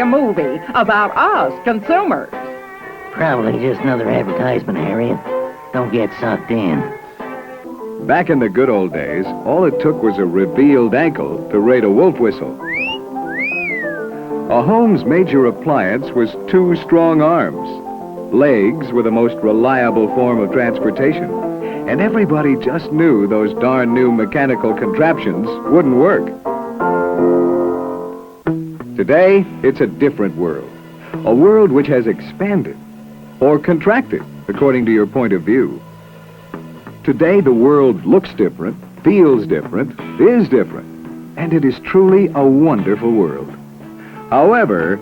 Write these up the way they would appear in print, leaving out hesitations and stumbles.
a movie about us consumers. Probably just another advertisement, Harriet. Don't get sucked in. Back in the good old days, all it took was a revealed ankle to rate a wolf whistle. A home's major appliance was two strong arms. Legs were the most reliable form of transportation, and everybody just knew those darn new mechanical contraptions wouldn't work. Today, it's a different world. A world which has expanded, or contracted, according to your point of view. Today, the world looks different, feels different, is different, and it is truly a wonderful world. However,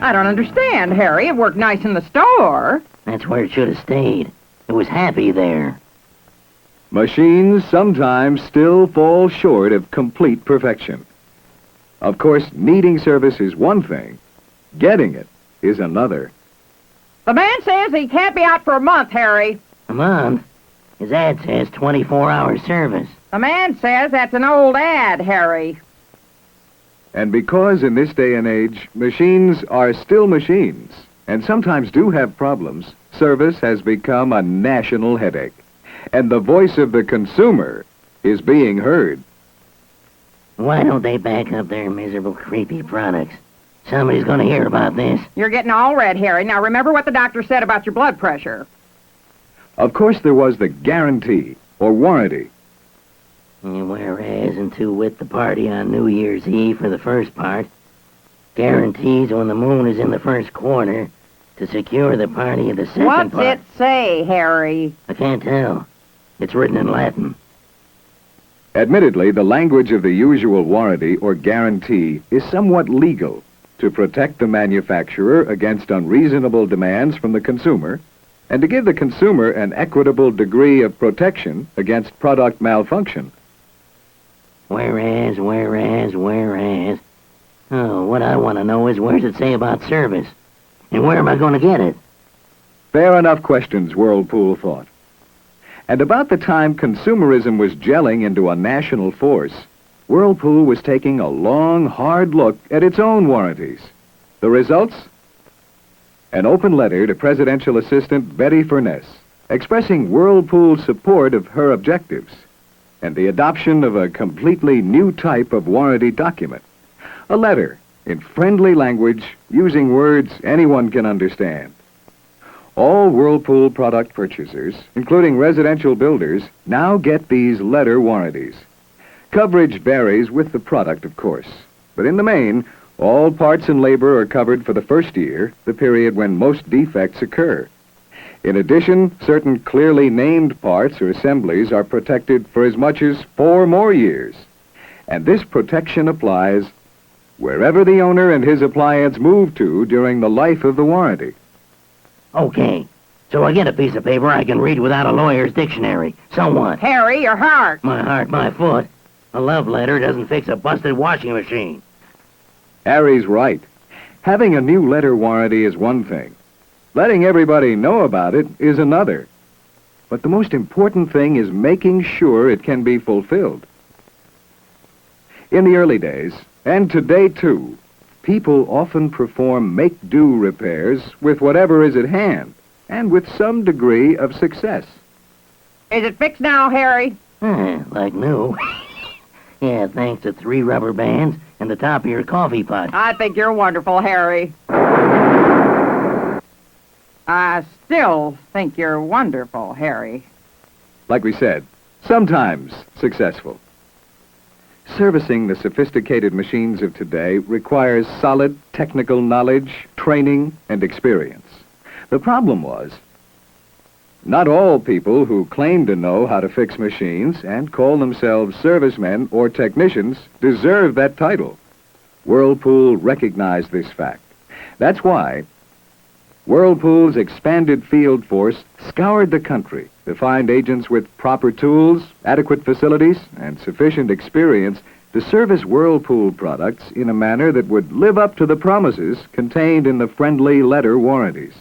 I don't understand, Harry. It worked nice in the store. That's where it should have stayed. It was happy there. machines sometimes still fall short of complete perfection. Of course, needing service is one thing. Getting it is another. The man says he can't be out for a month, Harry. A month? His ad says 24-hour service. The man says that's an old ad, Harry. And because in this day and age, machines are still machines, and sometimes do have problems, service has become a national headache. And the voice of the consumer is being heard. Why don't they back up their miserable, creepy products? Somebody's going to hear about this. You're getting all red, Harry. Now remember what the doctor said about your blood pressure. Of course, there was the guarantee, or warranty. Whereas, and to wit the party on New Year's Eve for the first part, guarantees when the moon is in the first quarter to secure the party of the second part. What's it say, Harry? I can't tell. It's written in Latin. Admittedly, the language of the usual warranty or guarantee is somewhat legal to protect the manufacturer against unreasonable demands from the consumer and to give the consumer an equitable degree of protection against product malfunction. Whereas. Oh, what I want to know is where's it say about service? And where am I going to get it? Fair enough questions, Whirlpool thought. And about the time consumerism was gelling into a national force, Whirlpool was taking a long, hard look at its own warranties. The results? An open letter to Presidential Assistant Betty Furness, expressing Whirlpool's support of her objectives, and the adoption of a completely new type of warranty document. A letter in friendly language using words anyone can understand. All Whirlpool product purchasers, including residential builders, now get these letter warranties. Coverage varies with the product, of course, but in the main, all parts and labor are covered for the first year, the period when most defects occur. In addition, certain clearly named parts or assemblies are protected for as much as 4 more years. And this protection applies wherever the owner and his appliance move to during the life of the warranty. Okay, so I get a piece of paper I can read without a lawyer's dictionary. So what? Harry, your heart. My heart, my foot. A love letter doesn't fix a busted washing machine. Harry's right. Having a new letter warranty is one thing. Letting everybody know about it is another. But the most important thing is making sure it can be fulfilled. In the early days, and today too, people often perform make-do repairs with whatever is at hand, and with some degree of success. Is it fixed now, Harry? Like new. Yeah, thanks to 3 rubber bands and the top of your coffee pot. I think you're wonderful, Harry. I still think you're wonderful, Harry. Like we said, sometimes successful. Servicing the sophisticated machines of today requires solid technical knowledge, training, and experience. The problem was, not all people who claim to know how to fix machines and call themselves servicemen or technicians deserve that title. Whirlpool recognized this fact. That's why Whirlpool's expanded field force scoured the country to find agents with proper tools, adequate facilities, and sufficient experience to service Whirlpool products in a manner that would live up to the promises contained in the friendly letter warranties.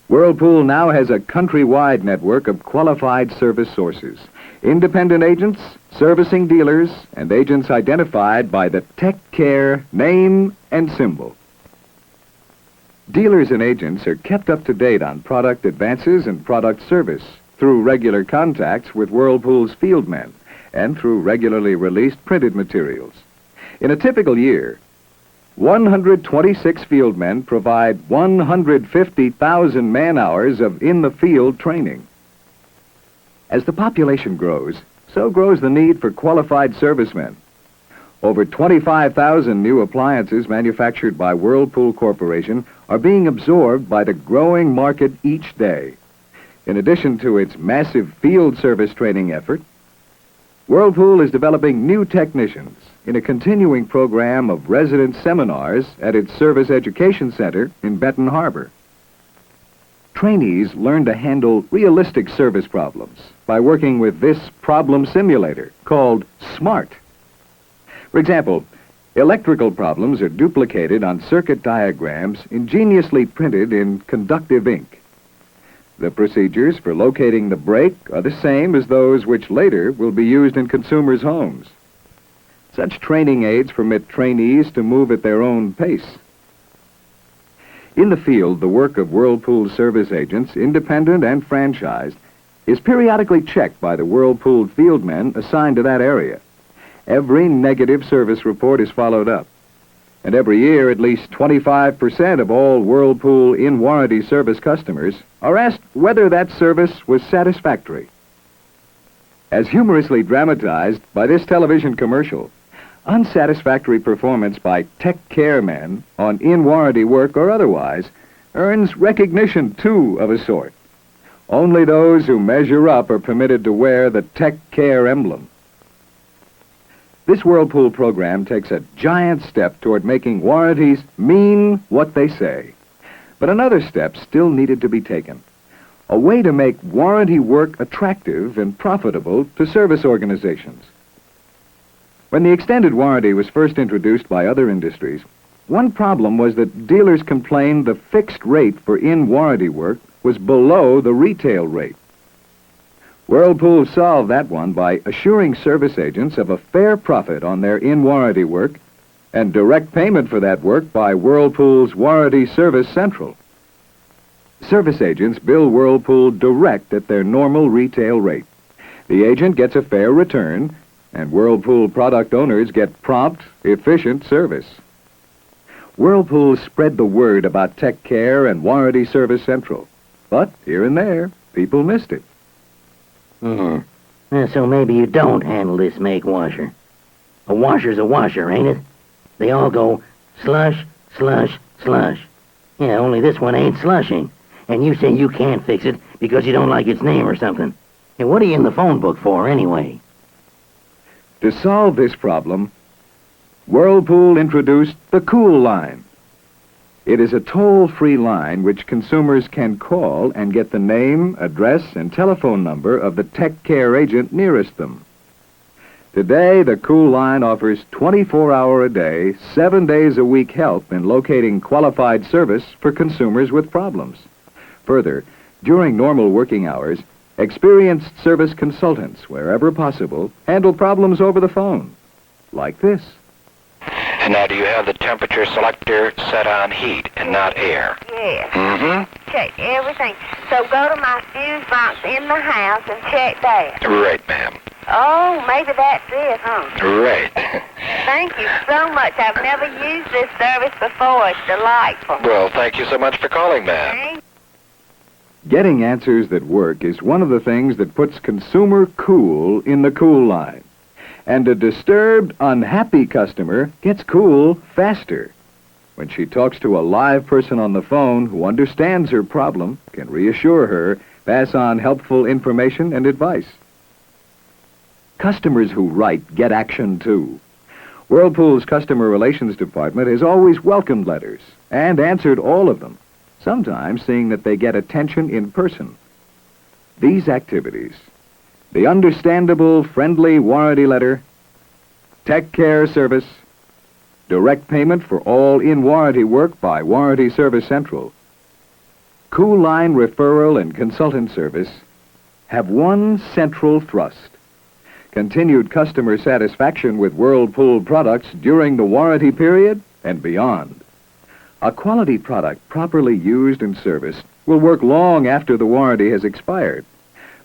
Whirlpool now has a countrywide network of qualified service sources, independent agents, servicing dealers and agents identified by the Tech Care name and symbol. Dealers and agents are kept up to date on product advances and product service through regular contacts with Whirlpool's field men and through regularly released printed materials. In a typical year, 126 field men provide 150,000 man-hours of in-the-field training. As the population grows, so grows the need for qualified servicemen. Over 25,000 new appliances manufactured by Whirlpool Corporation are being absorbed by the growing market each day. In addition to its massive field service training effort, Whirlpool is developing new technicians in a continuing program of resident seminars at its Service Education Center in Benton Harbor. Trainees learn to handle realistic service problems by working with this problem simulator called SMART. For example, electrical problems are duplicated on circuit diagrams ingeniously printed in conductive ink. The procedures for locating the break are the same as those which later will be used in consumers' homes. Such training aids permit trainees to move at their own pace. In the field, the work of Whirlpool service agents, independent and franchised, is periodically checked by the Whirlpool field men assigned to that area. Every negative service report is followed up. And every year, at least 25% of all Whirlpool in-warranty service customers are asked whether that service was satisfactory. As humorously dramatized by this television commercial, unsatisfactory performance by Tech Care men on in-warranty work or otherwise earns recognition, too, of a sort. Only those who measure up are permitted to wear the Tech Care emblem. This Whirlpool program takes a giant step toward making warranties mean what they say. But another step still needed to be taken. A way to make warranty work attractive and profitable to service organizations. When the extended warranty was first introduced by other industries, one problem was that dealers complained the fixed rate for in-warranty work was below the retail rate. Whirlpool solved that one by assuring service agents of a fair profit on their in-warranty work and direct payment for that work by Whirlpool's Warranty Service Central. Service agents bill Whirlpool direct at their normal retail rate. The agent gets a fair return, and Whirlpool product owners get prompt, efficient service. Whirlpool spread the word about Tech Care and Warranty Service Central, but here and there, people missed it. So maybe you don't handle this make washer. A washer's a washer, ain't it? They all go slush, slush, slush. Yeah, only this one ain't slushing. And you say you can't fix it because you don't like its name or something. Hey, what are you in the phone book for, anyway? To solve this problem, Whirlpool introduced the Cool Line. It is a toll-free line which consumers can call and get the name, address, and telephone number of the Tech Care agent nearest them. Today, the Cool Line offers 24-hour-a-day, 7 days a week help in locating qualified service for consumers with problems. Further, during normal working hours, experienced service consultants, wherever possible, handle problems over the phone, like this. And now, do you have the temperature selector set on heat and not air? Yes. Mm-hmm. Check everything. So go to my fuse box in the house and check that. Right, ma'am. Oh, maybe that's it, huh? Right. Thank you so much. I've never used this service before. It's delightful. Well, thank you so much for calling, ma'am. Thank Getting answers that work is one of the things that puts consumer cool in the Cool Line. And a disturbed, unhappy customer gets cool faster. When she talks to a live person on the phone who understands her problem, can reassure her, pass on helpful information and advice. Customers who write get action, too. Whirlpool's Customer Relations Department has always welcomed letters and answered all of them, sometimes seeing that they get attention in person. These activities, the understandable, friendly warranty letter, Tech Care service, direct payment for all in-warranty work by Warranty Service Central, Cool Line referral and consultant service have one central thrust: continued customer satisfaction with Whirlpool products during the warranty period and beyond. A quality product properly used and serviced will work long after the warranty has expired.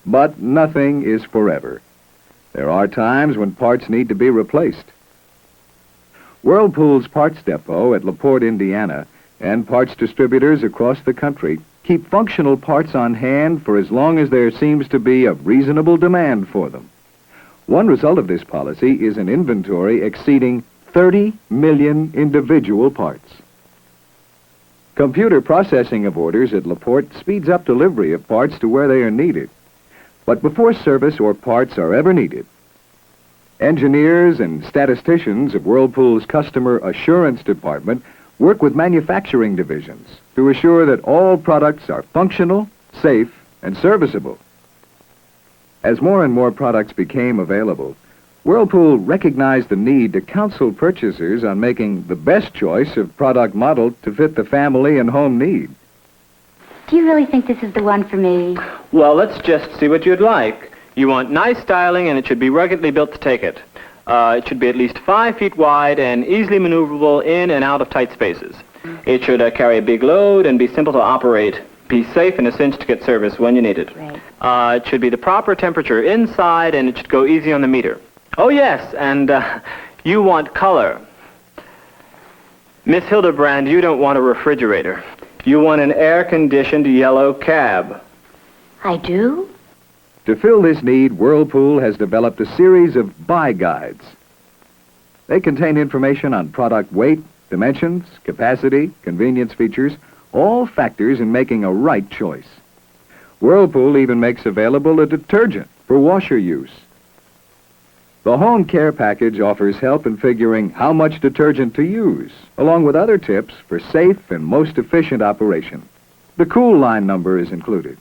But nothing is forever. There are times when parts need to be replaced. Whirlpool's parts depot at LaPorte, Indiana, and parts distributors across the country keep functional parts on hand for as long as there seems to be a reasonable demand for them. One result of this policy is an inventory exceeding 30 million individual parts. Computer processing of orders at LaPorte speeds up delivery of parts to where they are needed. But before service or parts are ever needed, engineers and statisticians of Whirlpool's Customer Assurance Department work with manufacturing divisions to assure that all products are functional, safe, and serviceable. As more and more products became available, Whirlpool recognized the need to counsel purchasers on making the best choice of product model to fit the family and home need. Do you really think this is the one for me? Well, let's just see what you'd like. You want nice styling, and it should be ruggedly built to take it. It should be at least 5 feet wide and easily maneuverable in and out of tight spaces. It should carry a big load and be simple to operate. Be safe and a cinch to get service when you need it. Right. It should be the proper temperature inside, and it should go easy on the meter. Oh, yes, and you want color. Miss Hildebrand, you don't want a refrigerator. You want an air-conditioned yellow cab. I do? To fill this need, Whirlpool has developed a series of buy guides. They contain information on product weight, dimensions, capacity, convenience features, all factors in making a right choice. Whirlpool even makes available a detergent for washer use. The Home Care Package offers help in figuring how much detergent to use, along with other tips for safe and most efficient operation. The Cool Line number is included.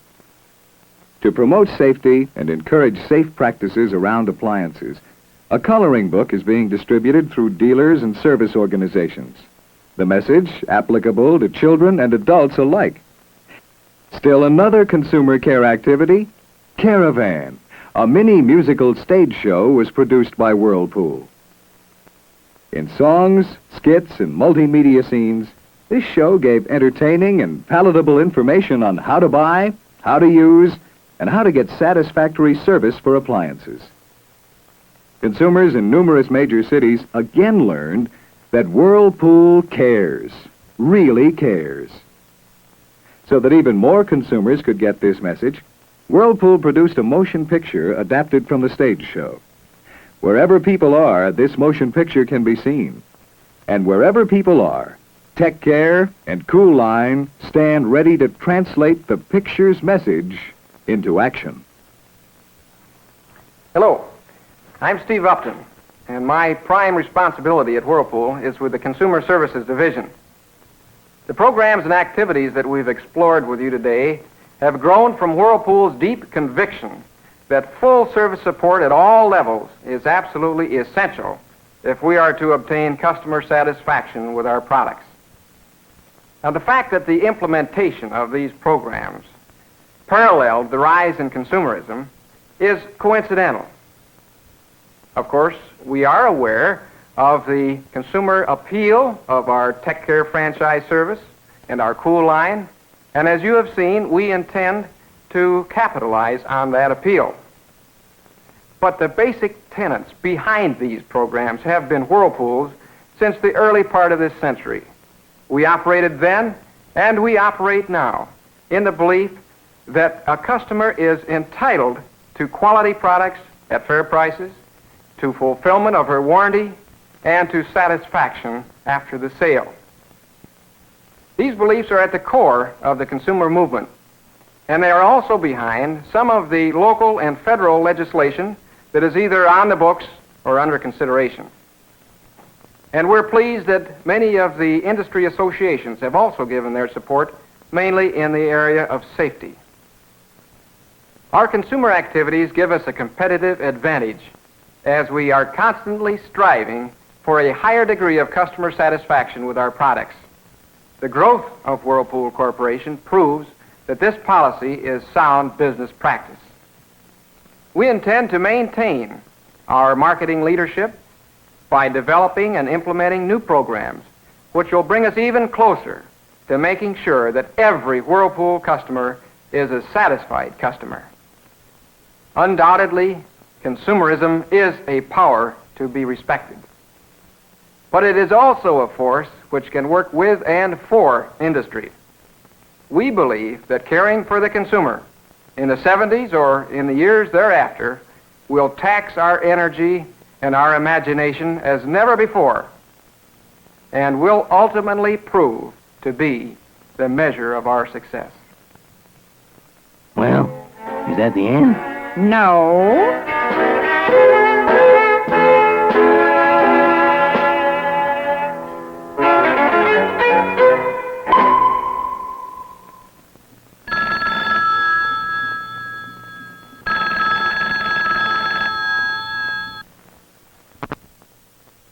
To promote safety and encourage safe practices around appliances, a coloring book is being distributed through dealers and service organizations. The message applicable to children and adults alike. Still another consumer care activity, Caravan. A mini musical stage show was produced by Whirlpool. In songs, skits, and multimedia scenes, this show gave entertaining and palatable information on how to buy, how to use, and how to get satisfactory service for appliances. Consumers in numerous major cities again learned that Whirlpool cares, really cares. So that even more consumers could get this message, Whirlpool produced a motion picture adapted from the stage show. Wherever people are, this motion picture can be seen. And wherever people are, Tech Care and Cool Line stand ready to translate the picture's message into action. Hello, I'm Steve Upton, and my prime responsibility at Whirlpool is with the Consumer Services Division. The programs and activities that we've explored with you today have grown from Whirlpool's deep conviction that full service support at all levels is absolutely essential if we are to obtain customer satisfaction with our products. Now, the fact that the implementation of these programs paralleled the rise in consumerism is coincidental. Of course, we are aware of the consumer appeal of our Tech Care franchise service and our Cool Line, and as you have seen, we intend to capitalize on that appeal. But the basic tenets behind these programs have been Whirlpool's since the early part of this century. We operated then, and we operate now, in the belief that a customer is entitled to quality products at fair prices, to fulfillment of her warranty, and to satisfaction after the sale. These beliefs are at the core of the consumer movement, and they are also behind some of the local and federal legislation that is either on the books or under consideration. And we're pleased that many of the industry associations have also given their support, mainly in the area of safety. Our consumer activities give us a competitive advantage as we are constantly striving for a higher degree of customer satisfaction with our products. The growth of Whirlpool Corporation proves that this policy is sound business practice. We intend to maintain our marketing leadership by developing and implementing new programs which will bring us even closer to making sure that every Whirlpool customer is a satisfied customer. Undoubtedly, consumerism is a power to be respected. But it is also a force which can work with and for industry. We believe that caring for the consumer in the 70s or in the years thereafter will tax our energy and our imagination as never before, and will ultimately prove to be the measure of our success. Well, is that the end? No.